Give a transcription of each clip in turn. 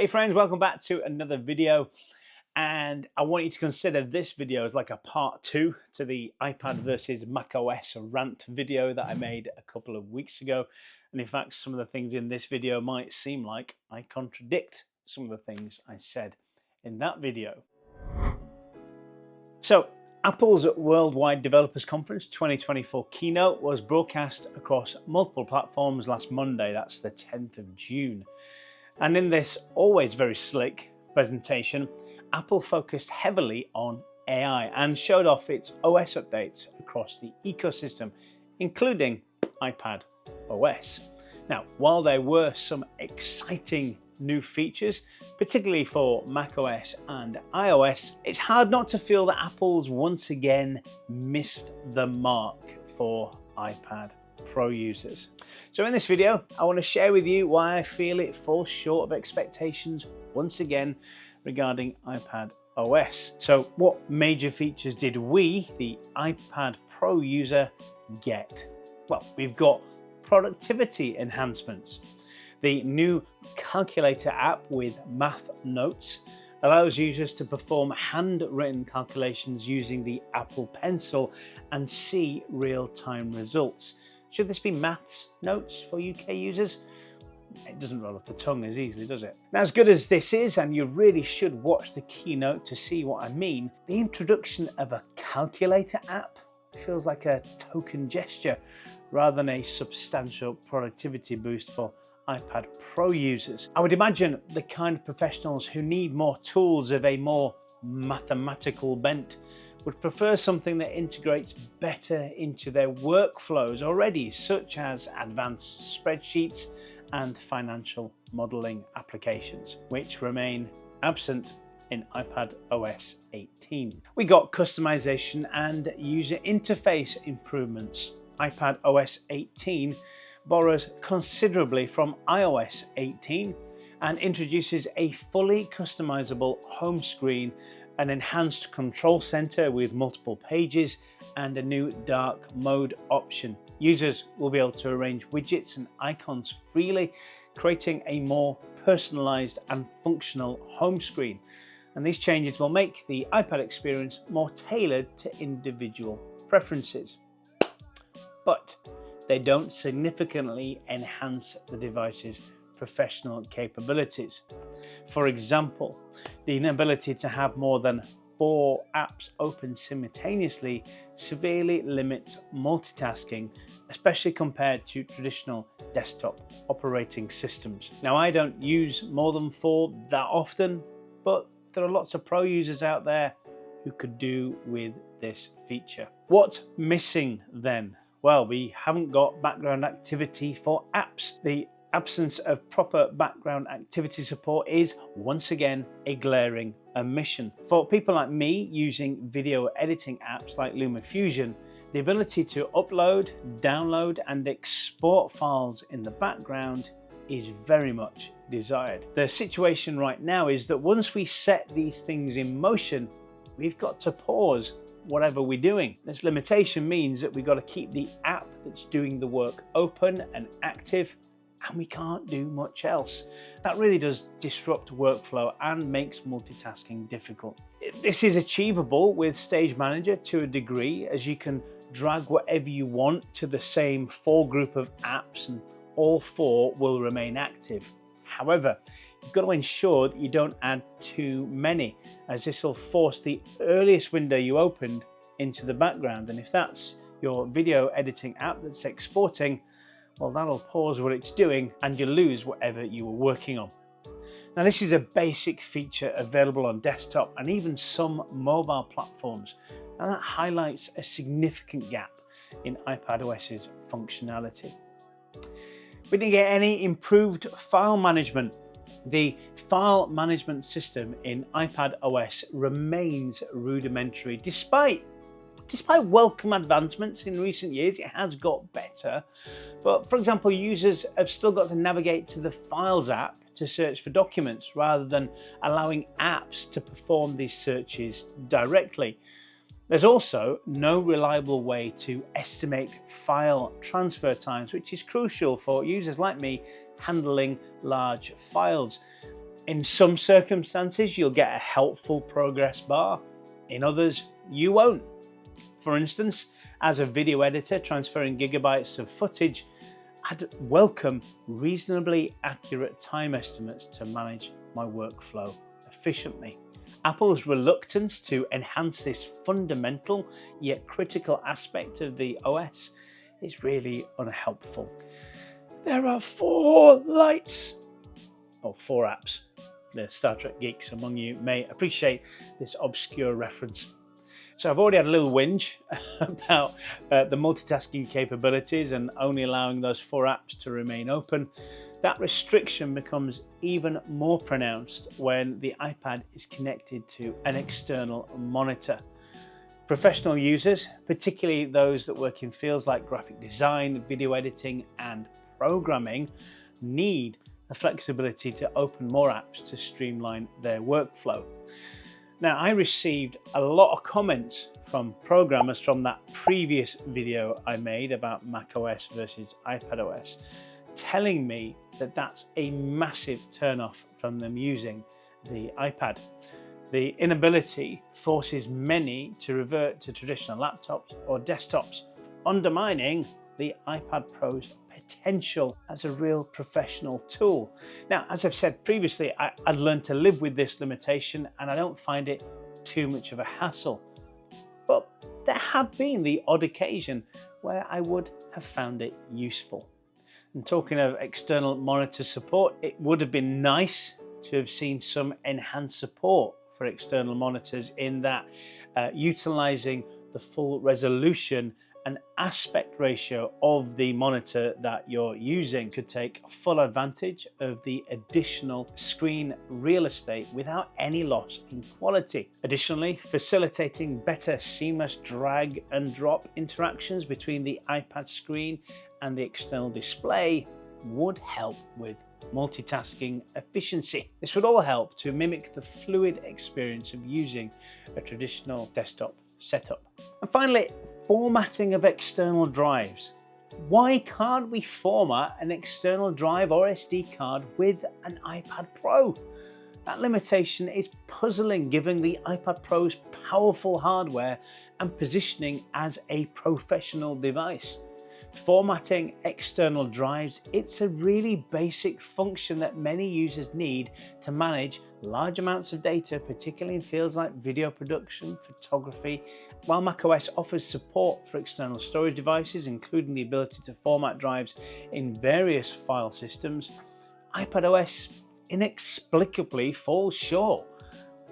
Hey friends, welcome back to another video, and I want you to consider this video as like a part 2 to the iPad versus macOS rant video that I made a couple of weeks ago. And in fact, some of the things in this video might seem like I contradict some of the things I said in that video. So Apple's Worldwide Developers Conference 2024 keynote was broadcast across multiple platforms last Monday, that's the 10th of June. And in this always very slick presentation, Apple focused heavily on AI and showed off its OS updates across the ecosystem, including iPadOS. Now, while there were some exciting new features, particularly for macOS and iOS, it's hard not to feel that Apple's once again missed the mark for iPad Pro users. So in this video, I want to share with you why I feel it falls short of expectations once again regarding iPadOS. So what major features did we, the iPad Pro user, get? Well, we've got productivity enhancements. The new calculator app with math notes allows users to perform handwritten calculations using the Apple Pencil and see real-time results. Should this be maths notes for UK users? It doesn't roll off the tongue as easily, does it? Now, as good as this is, and you really should watch the keynote to see what I mean, the introduction of a calculator app feels like a token gesture rather than a substantial productivity boost for iPad Pro users. I would imagine the kind of professionals who need more tools of a more mathematical bent would prefer something that integrates better into their workflows already, such as advanced spreadsheets and financial modeling applications, which remain absent in iPadOS 18. We got customization and user interface improvements. iPadOS 18 borrows considerably from iOS 18 and introduces a fully customizable home screen, an enhanced control center with multiple pages, and a new dark mode option. Users will be able to arrange widgets and icons freely, creating a more personalized and functional home screen. And these changes will make the iPad experience more tailored to individual preferences. But they don't significantly enhance the device's professional capabilities. For example, the inability to have more than 4 apps open simultaneously severely limits multitasking, especially compared to traditional desktop operating systems. Now, I don't use more than 4 that often, but there are lots of pro users out there who could do with this feature. What's missing then? Well, we haven't got background activity for apps. The absence of proper background activity support is once again a glaring omission. For people like me using video editing apps like LumaFusion, the ability to upload, download and export files in the background is very much desired. The situation right now is that once we set these things in motion, we've got to pause whatever we're doing. This limitation means that we've got to keep the app that's doing the work open and active, and we can't do much else. That really does disrupt workflow and makes multitasking difficult. This is achievable with Stage Manager to a degree, as you can drag whatever you want to the same 4 group of apps and all 4 will remain active. However, you've got to ensure that you don't add too many, as this will force the earliest window you opened into the background. And if that's your video editing app that's exporting, well, that'll pause what it's doing and you lose whatever you were working on. Now, this is a basic feature available on desktop and even some mobile platforms, and that highlights a significant gap in iPadOS's functionality. We didn't get any improved file management. The file management system in iPadOS remains rudimentary. Despite welcome advancements in recent years, it has got better. But for example, users have still got to navigate to the Files app to search for documents rather than allowing apps to perform these searches directly. There's also no reliable way to estimate file transfer times, which is crucial for users like me handling large files. In some circumstances, you'll get a helpful progress bar. In others, you won't. For instance, as a video editor transferring gigabytes of footage, I'd welcome reasonably accurate time estimates to manage my workflow efficiently. Apple's reluctance to enhance this fundamental yet critical aspect of the OS is really unhelpful. There are 4 lights, or 4 apps. The Star Trek geeks among you may appreciate this obscure reference. So I've already had a little whinge about the multitasking capabilities and only allowing those 4 apps to remain open. That restriction becomes even more pronounced when the iPad is connected to an external monitor. Professional users, particularly those that work in fields like graphic design, video editing, and programming, need the flexibility to open more apps to streamline their workflow. Now, I received a lot of comments from programmers from that previous video I made about macOS versus iPadOS, telling me that that's a massive turnoff from them using the iPad. The inability forces many to revert to traditional laptops or desktops, undermining the iPad Pro's potential as a real professional tool. Now, as I've said previously, I've learned to live with this limitation and I don't find it too much of a hassle. But there have been the odd occasion where I would have found it useful. And talking of external monitor support, it would have been nice to have seen some enhanced support for external monitors in that utilizing the full resolution and aspect ratio of the monitor that you're using could take full advantage of the additional screen real estate without any loss in quality. Additionally, facilitating better seamless drag and drop interactions between the iPad screen and the external display would help with multitasking efficiency. This would all help to mimic the fluid experience of using a traditional desktop setup. And finally, formatting of external drives. Why can't we format an external drive or SD card with an iPad Pro? That limitation is puzzling given the iPad Pro's powerful hardware and positioning as a professional device. Formatting external drives, it's a really basic function that many users need to manage large amounts of data, particularly in fields like video production, photography. While macOS offers support for external storage devices, including the ability to format drives in various file systems, iPadOS inexplicably falls short.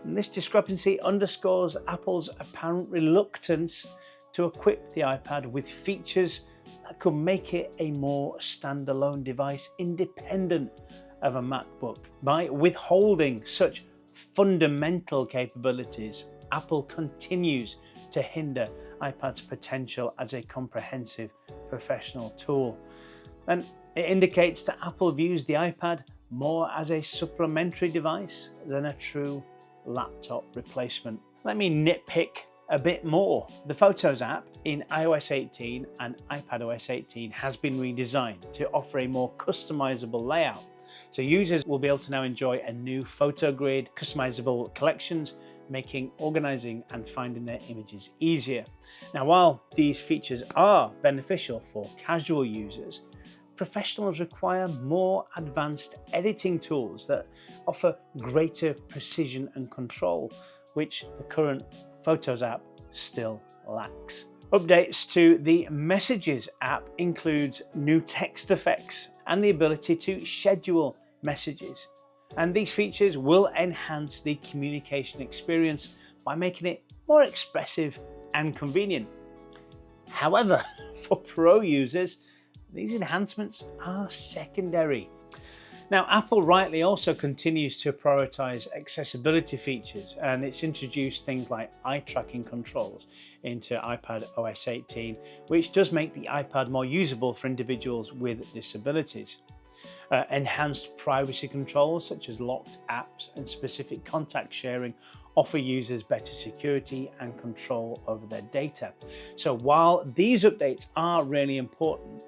And this discrepancy underscores Apple's apparent reluctance to equip the iPad with features that could make it a more standalone device independent of a MacBook. By withholding such fundamental capabilities, Apple continues to hinder iPad's potential as a comprehensive professional tool. And it indicates that Apple views the iPad more as a supplementary device than a true laptop replacement. Let me nitpick a bit more. The Photos app in iOS 18 and iPadOS 18 has been redesigned to offer a more customizable layout. So users will be able to now enjoy a new photo grid, customizable collections, making organizing and finding their images easier. Now, while these features are beneficial for casual users, professionals require more advanced editing tools that offer greater precision and control, which the current Photos app still lacks. Updates to the Messages app includes new text effects and the ability to schedule messages. And these features will enhance the communication experience by making it more expressive and convenient. However, for Pro users, these enhancements are secondary. Now, Apple rightly also continues to prioritize accessibility features, and it's introduced things like eye tracking controls into iPadOS 18, which does make the iPad more usable for individuals with disabilities. Enhanced privacy controls such as locked apps and specific contact sharing offer users better security and control over their data. So while these updates are really important,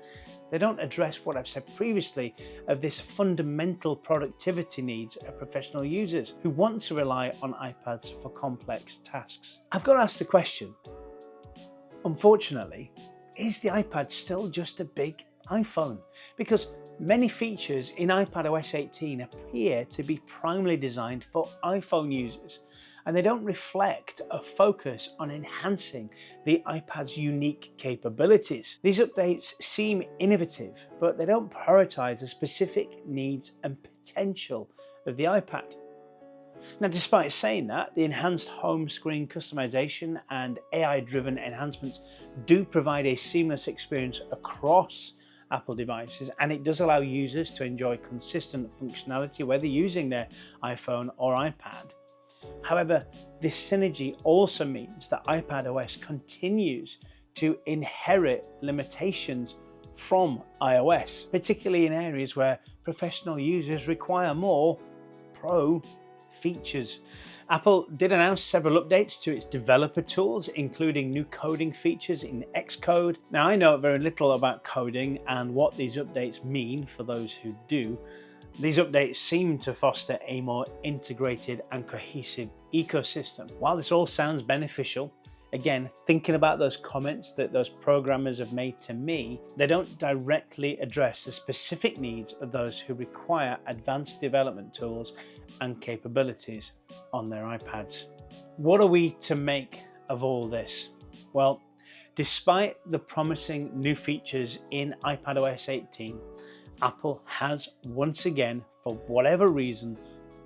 They don't address what I've said previously of this fundamental productivity needs of professional users who want to rely on iPads for complex tasks. I've got to ask the question, unfortunately, is the iPad still just a big iPhone? Because many features in iPadOS 18 appear to be primarily designed for iPhone users, and they don't reflect a focus on enhancing the iPad's unique capabilities. These updates seem innovative, but they don't prioritize the specific needs and potential of the iPad. Now, despite saying that, the enhanced home screen customization and AI-driven enhancements do provide a seamless experience across Apple devices, and it does allow users to enjoy consistent functionality whether using their iPhone or iPad. However, this synergy also means that iPadOS continues to inherit limitations from iOS, particularly in areas where professional users require more pro features. Apple did announce several updates to its developer tools, including new coding features in Xcode. Now, I know very little about coding and what these updates mean for those who do. These updates seem to foster a more integrated and cohesive ecosystem. While this all sounds beneficial, again, thinking about those comments that those programmers have made to me, they don't directly address the specific needs of those who require advanced development tools and capabilities on their iPads. What are we to make of all this? Well, despite the promising new features in iPadOS 18, Apple has once again, for whatever reason,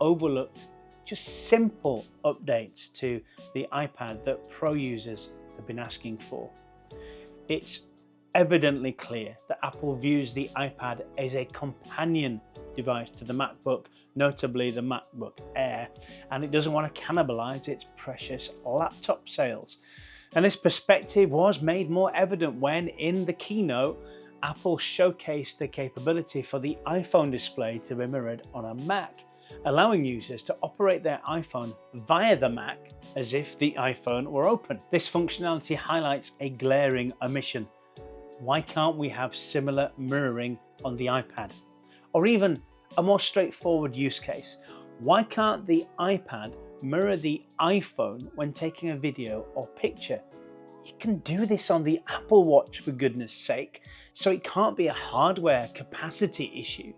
overlooked just simple updates to the iPad that pro users have been asking for. It's evidently clear that Apple views the iPad as a companion device to the MacBook, notably the MacBook Air, and it doesn't want to cannibalize its precious laptop sales. And this perspective was made more evident when, in the keynote, Apple showcased the capability for the iPhone display to be mirrored on a Mac, allowing users to operate their iPhone via the Mac as if the iPhone were open. This functionality highlights a glaring omission. Why can't we have similar mirroring on the iPad? Or even a more straightforward use case. Why can't the iPad mirror the iPhone when taking a video or picture? You can do this on the Apple Watch, for goodness sake, so it can't be a hardware capacity issue.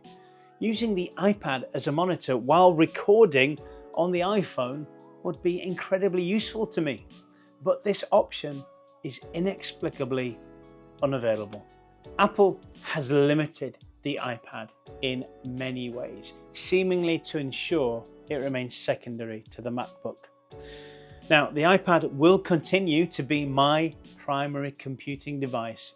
Using the iPad as a monitor while recording on the iPhone would be incredibly useful to me, but this option is inexplicably unavailable. Apple has limited the iPad in many ways, seemingly to ensure it remains secondary to the MacBook. Now, the iPad will continue to be my primary computing device.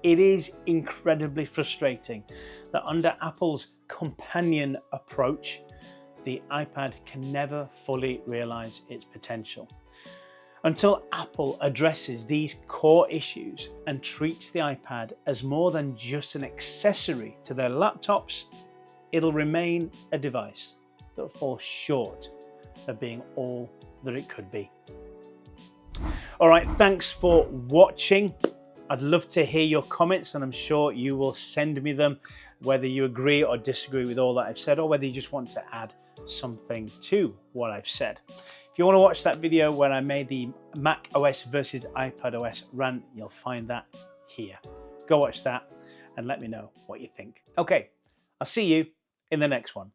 It is incredibly frustrating that under Apple's companion approach, the iPad can never fully realize its potential. Until Apple addresses these core issues and treats the iPad as more than just an accessory to their laptops, it'll remain a device that falls short of being all that it could be. All right, thanks for watching. I'd love to hear your comments, and I'm sure you will send me them, whether you agree or disagree with all that I've said, or whether you just want to add something to what I've said. If you want to watch that video where I made the Mac OS versus iPadOS rant, you'll find that here. Go watch that and let me know what you think. Okay, I'll see you in the next one.